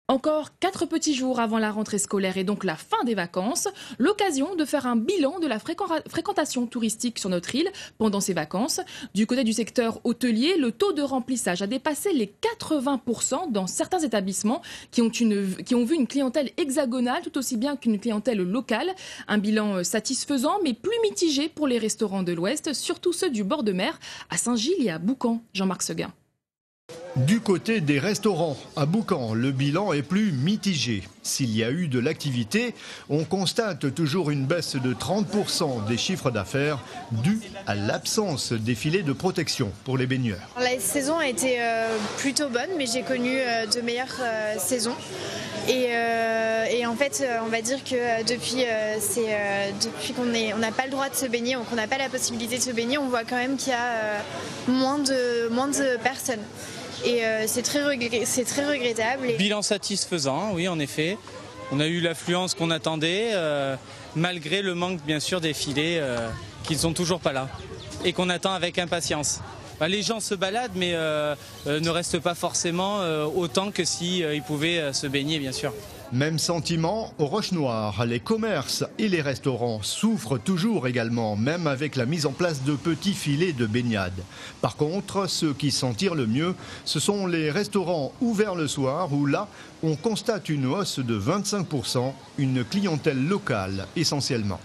Encore 4 petits jours avant la rentrée scolaire et donc la fin des vacances, l'occasion de faire un bilan de la fréquentation touristique sur notre île pendant ces vacances. Du côté du secteur hôtelier, le taux de remplissage a dépassé les 80% dans certains établissements qui ont vu une clientèle hexagonale tout aussi bien qu'une clientèle locale. Un bilan satisfaisant mais plus mitigé pour les restaurants de l'Ouest, surtout ceux du bord de mer, à Saint-Gilles et à Boucan. Jean-Marc Seguin. Du côté des restaurants, à Boucan, le bilan est plus mitigé. S'il y a eu de l'activité, on constate toujours une baisse de 30% des chiffres d'affaires due à l'absence des filets de protection pour les baigneurs. La saison a été plutôt bonne, mais j'ai connu de meilleures saisons. Et en fait, on va dire que depuis qu'on n'a pas le droit de se baigner, ou qu'on n'a pas la possibilité de se baigner, on voit quand même qu'il y a moins de personnes. Et c'est très regrettable. Bilan satisfaisant, oui, en effet. On a eu l'affluence qu'on attendait, malgré le manque, bien sûr, des filets qui ne sont toujours pas là et qu'on attend avec impatience. Les gens se baladent, mais ne restent pas forcément autant que s'ils pouvaient se baigner, bien sûr. Même sentiment aux Roches-Noires. Les commerces et les restaurants souffrent toujours également, même avec la mise en place de petits filets de baignade. Par contre, ceux qui s'en tirent le mieux, ce sont les restaurants ouverts le soir, où là, on constate une hausse de 25%, une clientèle locale essentiellement.